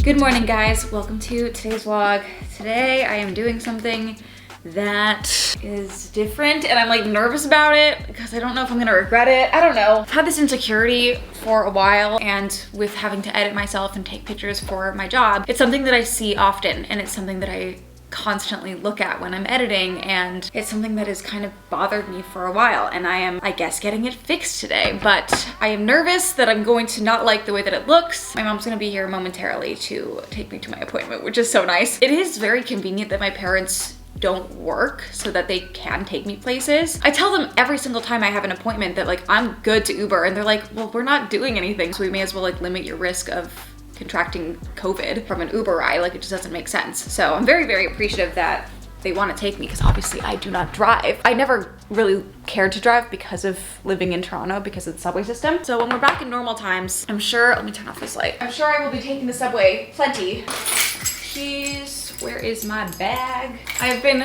Good morning, guys. Welcome to today's vlog. Today I am doing something that is different and I'm like nervous about it because I don't know if I'm gonna regret it. I don't know. I've had this insecurity for a while, and with having to edit myself and take pictures for my job, it's something that I see often, and it's something that I constantly look at when I'm editing, and it's something that has kind of bothered me for a while, and I am, I guess, getting it fixed today. But I am nervous that I'm going to not like the way that it looks. My mom's gonna be here momentarily to take me to my appointment, which is so nice. It is very convenient that my parents don't work so that they can take me places. I tell them every single time I have an appointment that like I'm good to Uber, and they're like, well, we're not doing anything, so we may as well like limit your risk of contracting COVID from an Uber ride. Like, it just doesn't make sense. So I'm very, very appreciative that they want to take me, because obviously I do not drive. I never really cared to drive because of living in Toronto, because of the subway system. So when we're back in normal times, I'm sure, let me turn off this light. I'm sure I will be taking the subway plenty. Keys, where is my bag? I've been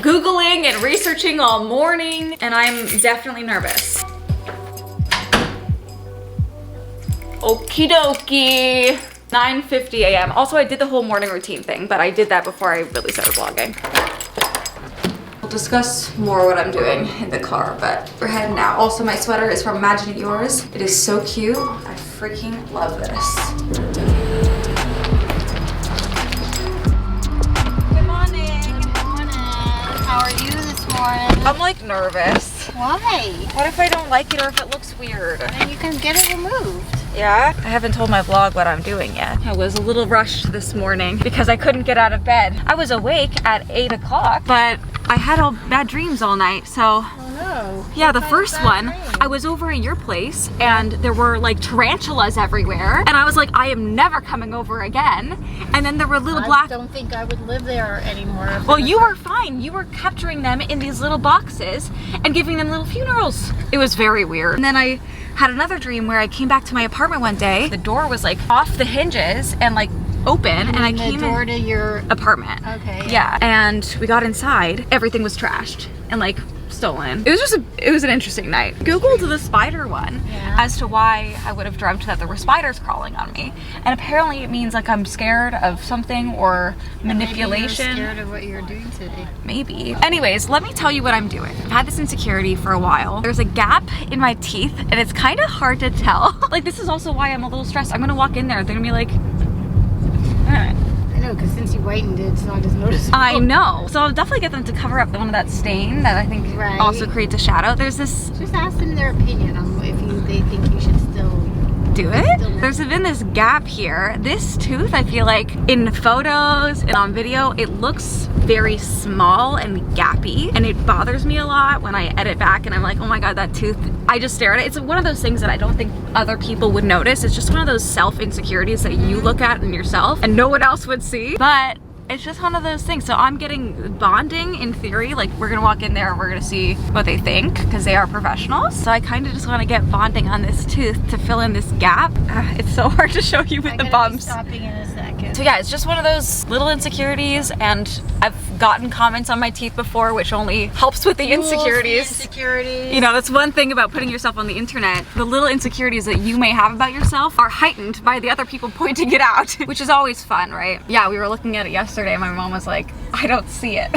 Googling and researching all morning, and I'm definitely nervous. Okie dokie. 9:50 a.m. Also, I did the whole morning routine thing, but I did that before I really started vlogging. We'll discuss more what I'm doing in the car, but we're heading now. Also, my sweater is from Imagine It Yours. It is so cute. I freaking love this. Good morning. Good morning. How are you this morning? I'm like nervous. Why? What if I don't like it, or if it looks weird? Then you can get it removed. Yeah? I haven't told my vlog what I'm doing yet. I was a little rushed this morning because I couldn't get out of bed. I was awake at 8 o'clock, but I had all bad dreams all night, so. Oh no. Yeah, the first one, I was over at your place and there were like tarantulas everywhere. And I was like, I am never coming over again. And then there were little black. I don't think I would live there anymore. Well, you were fine. You were capturing them in these little boxes and giving them little funerals. It was very weird. And then I had another dream where I came back to my apartment one day. The door was like off the hinges and like open, and I came door in to your apartment. Okay. Yeah, and we got inside. Everything was trashed and like stolen. It was just it was an interesting night. Googled the spider one as to why I would have dreamt that there were spiders crawling on me, and apparently it means like I'm scared of something or manipulation. Maybe you're scared of what you're doing today. Maybe. Anyways, let me tell you what I'm doing. I've had this insecurity for a while. There's a gap in my teeth and it's kind of hard to tell. Like, this is also why I'm a little stressed. I'm gonna walk in there, they're gonna be like, I know, because since you whitened it, it's not as noticeable. I know. So I'll definitely get them to cover up one of that stain that I think also creates a shadow. There's this. Just ask them their opinion on if they think you should still do it. There's been this gap here. This tooth, I feel like in photos and on video, it looks very small and gappy, and it bothers me a lot when I edit back and I'm like, oh my god, that tooth. I just stare at it. It's one of those things that I don't think other people would notice. It's just one of those self insecurities that you look at in yourself and no one else would see. But it's just one of those things. So I'm getting bonding in theory. Like, we're gonna walk in there and we're gonna see what they think, because they are professionals. So I kind of just want to get bonding on this tooth to fill in this gap. It's so hard to show you with the bumps. Stopping in a second. So yeah, it's just one of those little insecurities, and I've gotten comments on my teeth before, which only helps with the insecurities. You know, that's one thing about putting yourself on the internet. The little insecurities that you may have about yourself are heightened by the other people pointing it out, which is always fun, right? Yeah, we were looking at it yesterday. My mom was like, I don't see it.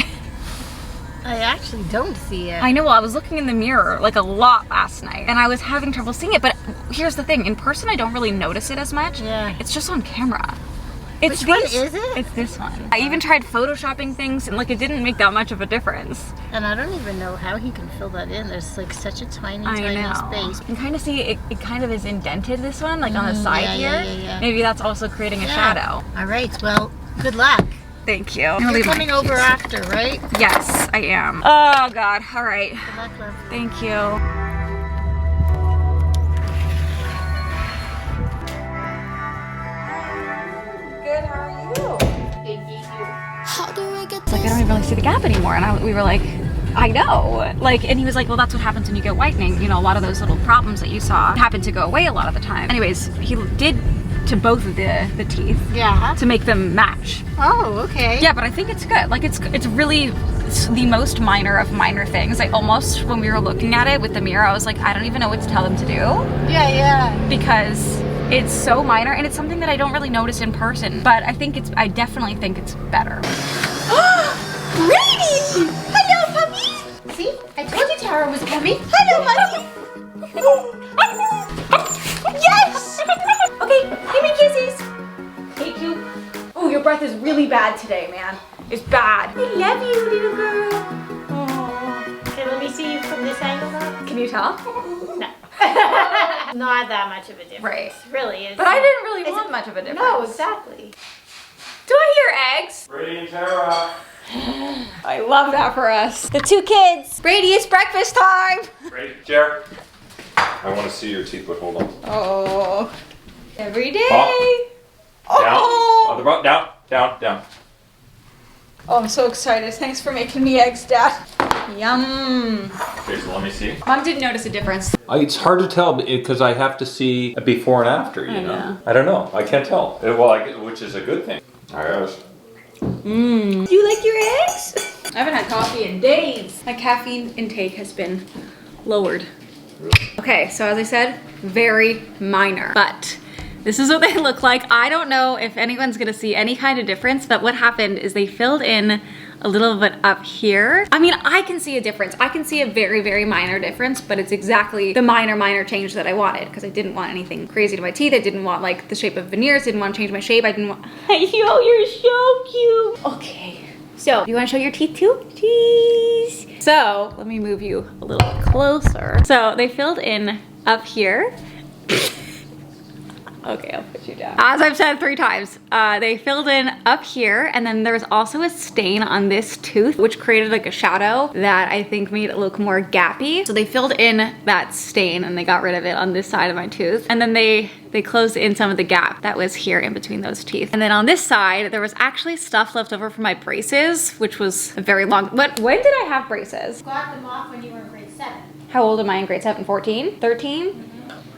I actually don't see it. I know, well, I was looking in the mirror like a lot last night and I was having trouble seeing it, but here's the thing, in person I don't really notice it as much. Yeah. It's just on camera. Which one is it? It's this one. I even tried photoshopping things and like it didn't make that much of a difference. And I don't even know how he can fill that in. There's like such a tiny space. You can kind of see it kind of is indented, this one, like on the side here. Yeah. Maybe that's also creating a shadow. All right, well, good luck. Thank you. You're coming over after, right? Yes, I am. Oh God, all right. Good luck, love. Thank you. Good, how are you? Like, I don't even really see the gap anymore, and we were like, I know. Like, and he was like, well, that's what happens when you get whitening. You know, a lot of those little problems that you saw happen to go away a lot of the time. Anyways, he did to both of the teeth. Yeah. To make them match. Oh, okay. Yeah, but I think it's good. Like, it's really the most minor of minor things. I almost, when we were looking at it with the mirror, I was like, I don't even know what to tell them to do. Yeah. Because It's so minor, and it's something that I don't really notice in person, but I definitely think it's better. Brady! Hello, puppy! See? I told you Tara was coming. Hello, puppy! Yes! Okay, give me kisses. Thank you. Oh, your breath is really bad today, man. It's bad. I love you, little girl. Oh. Okay, let me see you from this angle now. Can you tell? No. Not that much of a difference. Right. Really is. But I didn't really want much of a difference. No, exactly. Do I hear eggs? Brady and Tara. I love that for us. The two kids. Brady, it's breakfast time. Brady, Jer. I want to see your teeth, but hold on. Oh, every day. Oh. Down. Oh, I'm so excited. Thanks for making me eggs, Dad. Yum. Okay, so let me see. Mom didn't notice a difference. It's hard to tell because I have to see a before and after, you know? I don't know. I can't tell. Which is a good thing. All right. Do you like your eggs? I haven't had coffee in days. My caffeine intake has been lowered. Okay, so as I said, very minor, but this is what they look like. I don't know if anyone's gonna see any kind of difference, but what happened is they filled in a little bit up here. I mean, I can see a difference. I can see a very, very minor difference, but it's exactly the minor change that I wanted because I didn't want anything crazy to my teeth. I didn't want like the shape of veneers, didn't want to change my shape. I didn't want, yo, you're so cute. Okay, so you wanna show your teeth too? Cheese. So let me move you a little closer. So they filled in up here. Okay, I'll put you down. As I've said 3 times, they filled in up here, and then there was also a stain on this tooth, which created like a shadow that I think made it look more gappy. So they filled in that stain and they got rid of it on this side of my tooth. And then they closed in some of the gap that was here in between those teeth. And then on this side, there was actually stuff left over from my braces, which was a very long, when did I have braces? Got them off when you were in grade 7. How old am I in grade 7? 14? 13?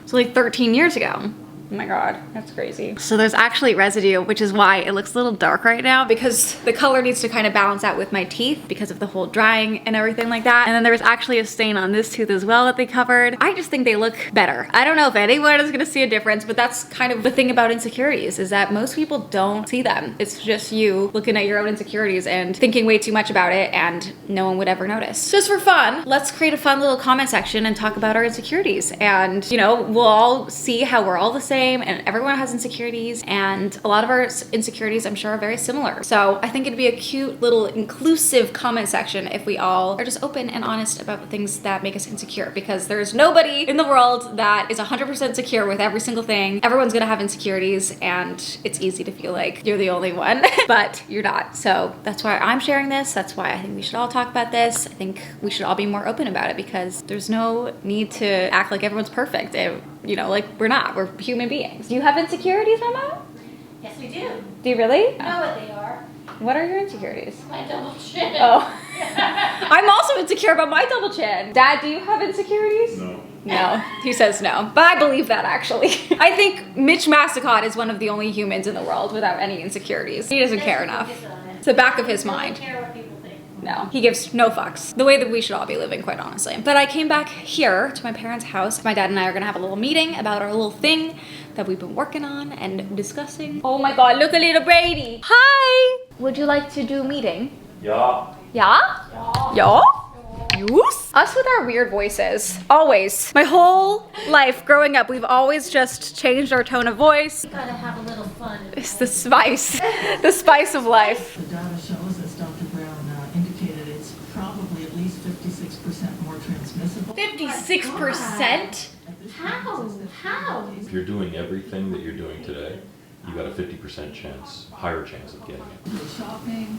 So like 13 years ago. Oh my God, that's crazy. So there's actually residue, which is why it looks a little dark right now, because the color needs to kind of balance out with my teeth because of the whole drying and everything like that. And then there was actually a stain on this tooth as well that they covered. I just think they look better. I don't know if anyone is gonna see a difference, but that's kind of the thing about insecurities is that most people don't see them. It's just you looking at your own insecurities and thinking way too much about it and no one would ever notice. Just for fun, let's create a fun little comment section and talk about our insecurities. And you know, we'll all see how we're all the same and everyone has insecurities, and a lot of our insecurities I'm sure are very similar. So I think it'd be a cute little inclusive comment section if we all are just open and honest about the things that make us insecure, because there's nobody in the world that is 100% secure with every single thing. Everyone's gonna have insecurities and it's easy to feel like you're the only one, but you're not. So that's why I'm sharing this. That's why I think we should all talk about this. I think we should all be more open about it because there's no need to act like everyone's perfect. You know, like we're not, we're human beings. Do you have insecurities, Mama? Yes, we do. Do you really? I know what they are. What are your insecurities? My double chin. Oh. I'm also insecure about my double chin. Dad, do you have insecurities? No. No, he says no, but I believe that actually. I think Mitch Mascot is one of the only humans in the world without any insecurities. He doesn't care enough. It's the back of his mind. Care what people think. No, he gives no fucks. The way that we should all be living, quite honestly. But I came back here to my parents' house. My dad and I are gonna have a little meeting about our little thing that we've been working on and discussing. Oh my God, look at little Brady. Hi. Would you like to do a meeting? Yeah. Yeah? Yeah? Yes? Us with our weird voices. Always. My whole life growing up, we've always just changed our tone of voice. You gotta have a little fun. It's the spice. The spice of life. The data shows, as Dr. Brown indicated, it's probably at least 56% more transmissible. 56%? How? If you're doing everything that you're doing today, you got a 50% higher chance of getting it. The shopping,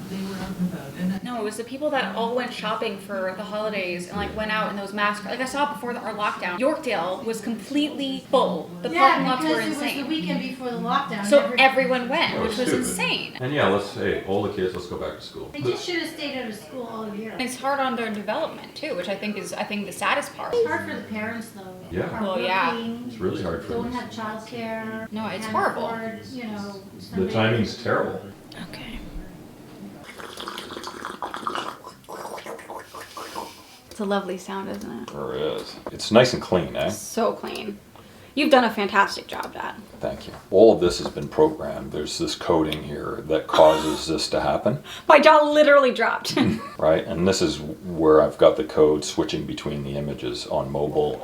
they were out and about. And No, it was the people that all went shopping for the holidays and like went out in those masks. Like I saw before our lockdown, Yorkdale was completely full. The parking lots were because it was the insane. weekend before the lockdown. So everyone went, That which was stupid. insane. And yeah, all the kids, let's go back to school. They just should have stayed out of school all year. It's hard on their development too, which I think is the saddest part. It's hard for the parents though. Yeah. Are Well, yeah. working, It's really hard for don't them. have childcare. No, it's can't horrible. afford, you know, The Sunday- timing's terrible. Okay. It's a lovely sound, isn't it? Sure is. It's nice and clean, eh? So clean. You've done a fantastic job, Dad. Thank you. All of this has been programmed. There's this coding here that causes this to happen. My jaw literally dropped. Right? And this is where I've got the code switching between the images on mobile.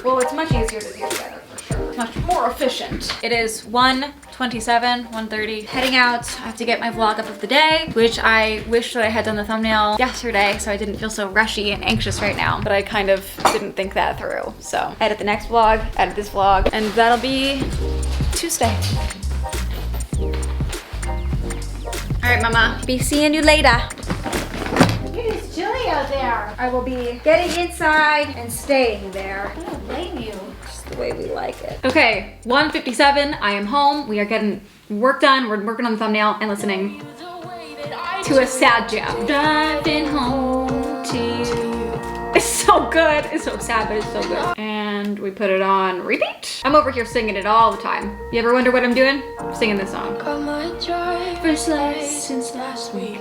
Well, it's much easier to do together for sure. Much more efficient. It is 1:27, 1:30. Heading out. I have to get my vlog up of the day, which I wish that I had done the thumbnail yesterday so I didn't feel so rushy and anxious right now. But I kind of didn't think that through. So edit the next vlog, edit this vlog, and that'll be Tuesday. All right, Mama. Be seeing you later. It is chilly out there. I will be getting inside and staying there. I don't blame you. Just the way we like it. Okay, 1:57, I am home. We are getting work done. We're working on the thumbnail and listening to a sad jam. Driving home to you. It's so good. It's so sad, but it's so good. And we put it on repeat. I'm over here singing it all the time. You ever wonder what I'm doing? I'm singing this song. Got my driver's license last week.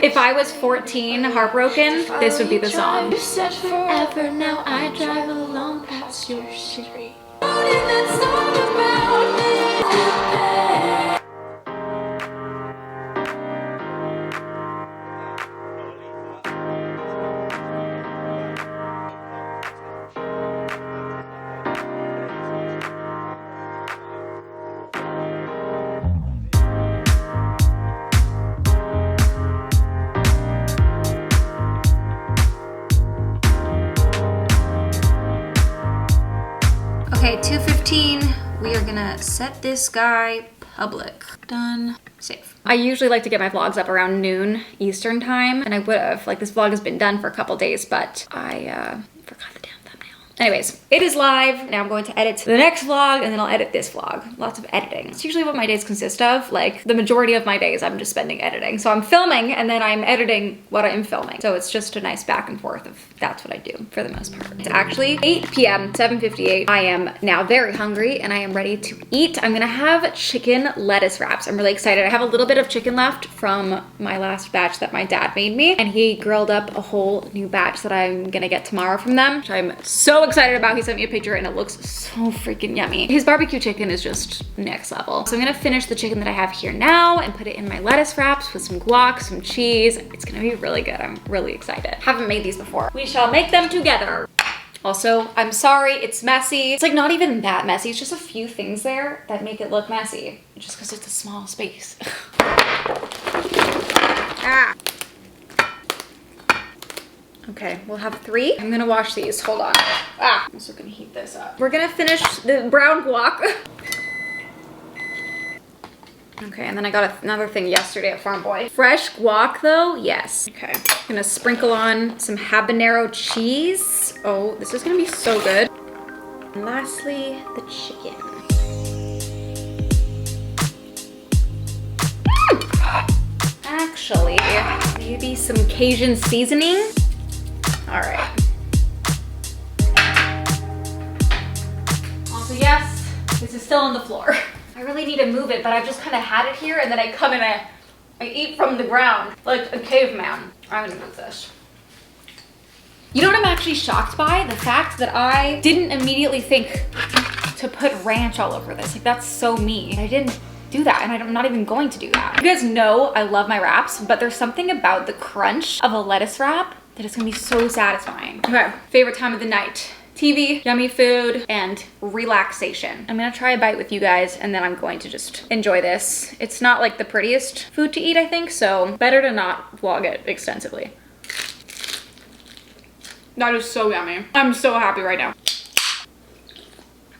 If I was 14, heartbroken, this would be the song. You said forever, now I drive along past your street. Okay, 2:15. We are gonna set this guy public. Done. Save. I usually like to get my vlogs up around noon Eastern time, and I would have. Like, this vlog has been done for a couple days, but I forgot the damn thumbnail. Anyways, it is live. Now I'm going to edit the next vlog, and then I'll edit this vlog. Lots of editing. It's usually what my days consist of. Like, the majority of my days I'm just spending editing. So I'm filming, and then I'm editing what I'm filming. So it's just a nice back and forth of that's what I do for the most part. It's actually 8 p.m., 7:58. I am now very hungry, and I am ready to eat. I'm gonna have chicken lettuce wraps. I'm really excited. I have a little bit of chicken left from my last batch that my dad made me, and he grilled up a whole new batch that I'm gonna get tomorrow from them, which I'm so excited about. He sent me a picture, and it looks so freaking yummy. His barbecue chicken is just next level. So I'm gonna finish the chicken that I have here now and put it in my lettuce wraps with some guac, some cheese. It's gonna be really good. I'm really excited. Haven't made these before. We shall make them together. Also, I'm sorry, it's messy. It's like not even that messy. It's just a few things there that make it look messy. Just because it's a small space. Ah. Okay, we'll have 3. I'm gonna wash these, hold on. Ah, I'm also gonna heat this up. We're gonna finish the brown guac. Okay, and then I got another thing yesterday at Farm Boy. Fresh guac though, yes. Okay, I'm gonna sprinkle on some habanero cheese. Oh, this is gonna be so good. And lastly, the chicken. Actually, maybe some Cajun seasoning. All right. Also, yes, this is still on the floor. I really need to move it, but I've just kind of had it here, and then I come and I eat from the ground like a caveman. I'm gonna move this. You know what I'm actually shocked by? The fact that I didn't immediately think to put ranch all over this. Like, that's so me. I didn't do that, and I'm not even going to do that. You guys know I love my wraps, but there's something about the crunch of a lettuce wrap that is gonna be so satisfying. Okay, favorite time of the night. TV, yummy food, and relaxation. I'm gonna try a bite with you guys, and then I'm going to just enjoy this. It's not like the prettiest food to eat, I think, so better to not vlog it extensively. That is so yummy. I'm so happy right now.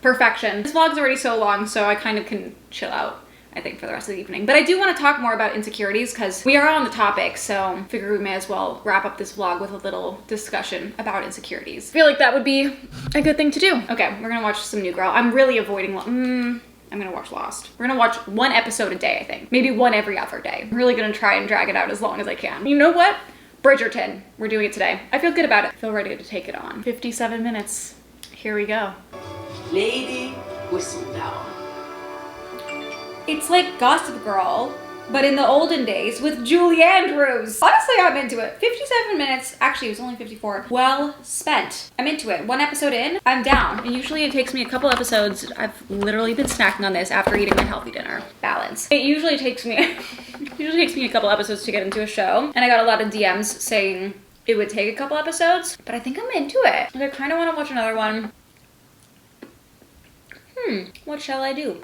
Perfection. This vlog's already so long, so I kind of can chill out, I think, for the rest of the evening. But I do want to talk more about insecurities because we are on the topic, so I figure we may as well wrap up this vlog with a little discussion about insecurities. I feel like that would be a good thing to do. Okay, we're gonna watch some New Girl. I'm really avoiding I'm gonna watch Lost. We're gonna watch 1 episode a day, I think. Maybe 1 every other day. I'm really gonna try and drag it out as long as I can. You know what? Bridgerton. We're doing it today. I feel good about it. I feel ready to take it on. 57 minutes. Here we go. Lady Whistledown. It's like Gossip Girl, but in the olden days with Julie Andrews. Honestly, I'm into it. 57 minutes, actually it was only 54. Well spent. I'm into it. One episode in, I'm down. And usually it takes me a couple episodes. I've literally been snacking on this after eating my healthy dinner. Balance. It usually takes me, a couple episodes to get into a show. And I got a lot of DMs saying it would take a couple episodes, but I think I'm into it. Like, I kind of want to watch another one. What shall I do?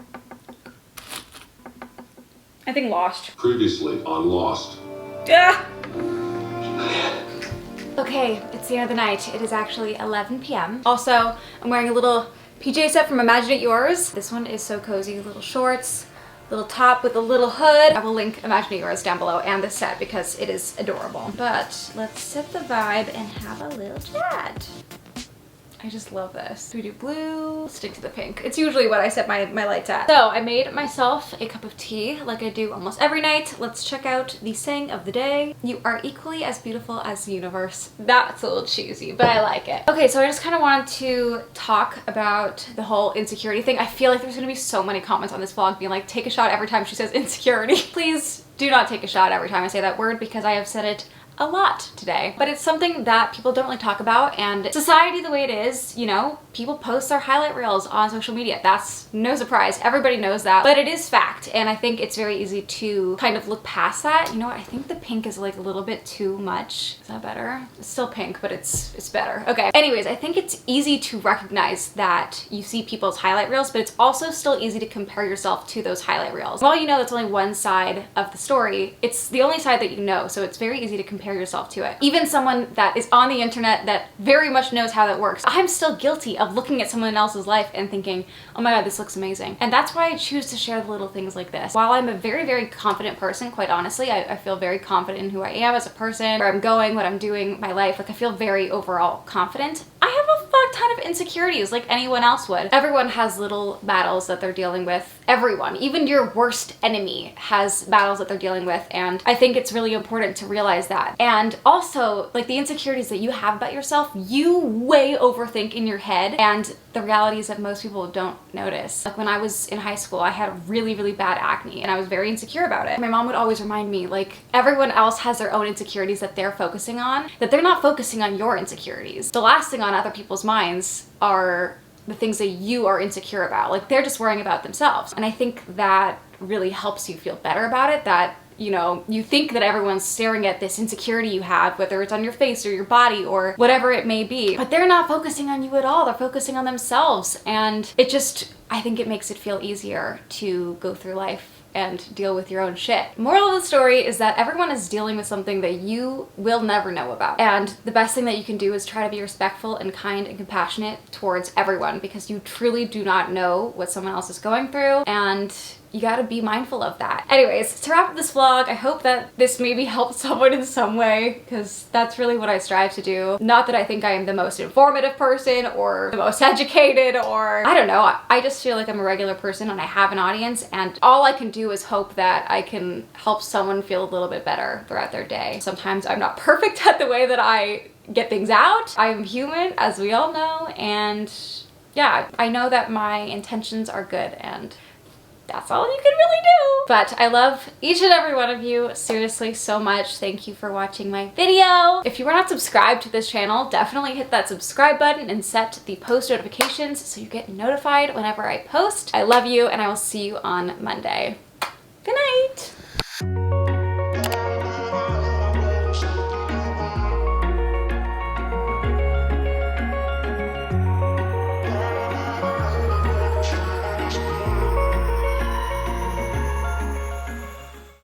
I think Lost. Previously on Lost. Ah! Okay, it's the end of the night. It is actually 11 p.m. Also, I'm wearing a little PJ set from Imagine It Yours. This one is so cozy. Little shorts, little top with a little hood. I will link Imagine It Yours down below and this set because it is adorable. But let's set the vibe and have a little chat. I just love this. We do blue, stick to the pink. It's usually what I set my lights at. So I made myself a cup of tea like I do almost every night. Let's check out the saying of the day. You are equally as beautiful as the universe. That's a little cheesy, but I like it. Okay, so I just kind of wanted to talk about the whole insecurity thing. I feel like there's gonna be so many comments on this vlog being like, take a shot every time she says insecurity. Please do not take a shot every time I say that word because I have said it a lot today, but it's something that people don't really talk about, and society the way it is, you know, people post their highlight reels on social media. That's no surprise. Everybody knows that, but it is fact, and I think it's very easy to kind of look past that. You know what? I think the pink is like a little bit too much. Is that better? It's still pink, but it's better. Okay. Anyways, I think it's easy to recognize that you see people's highlight reels, but it's also still easy to compare yourself to those highlight reels. While you know that's only one side of the story, it's the only side that you know, so it's very easy to compare yourself to it. Even someone that is on the internet that very much knows how that works. I'm still guilty of looking at someone else's life and thinking, oh my god, this looks amazing. And that's why I choose to share the little things like this. While I'm a very, very confident person, quite honestly, I feel very confident in who I am as a person, where I'm going, what I'm doing, my life. Like, I feel very overall confident. I have a fuck ton of insecurities like anyone else would. Everyone has little battles that they're dealing with. Everyone, even your worst enemy has battles that they're dealing with, and I think it's really important to realize that. And also, like, the insecurities that you have about yourself, you way overthink in your head, and the reality is that most people don't notice. Like, when I was in high school, I had really, really bad acne, and I was very insecure about it. My mom would always remind me, like, everyone else has their own insecurities that they're focusing on, that they're not focusing on your insecurities. The last thing on other people's minds are the things that you are insecure about. Like, they're just worrying about themselves. And I think that really helps you feel better about it, that, you know, you think that everyone's staring at this insecurity you have, whether it's on your face or your body or whatever it may be, but they're not focusing on you at all. They're focusing on themselves. And it just, I think it makes it feel easier to go through life and deal with your own shit. Moral of the story is that everyone is dealing with something that you will never know about. And the best thing that you can do is try to be respectful and kind and compassionate towards everyone, because you truly do not know what someone else is going through, and you gotta be mindful of that. Anyways, to wrap up this vlog, I hope that this maybe helped someone in some way, because that's really what I strive to do. Not that I think I am the most informative person or the most educated, or I don't know. I just feel like I'm a regular person and I have an audience, and all I can do is hope that I can help someone feel a little bit better throughout their day. Sometimes I'm not perfect at the way that I get things out. I'm human, as we all know, and yeah, I know that my intentions are good, and that's all you can really do. But I love each and every one of you, seriously, so much. Thank you for watching my video. If you are not subscribed to this channel, definitely hit that subscribe button and set the post notifications so you get notified whenever I post. I love you, and I will see you on Monday. Good night.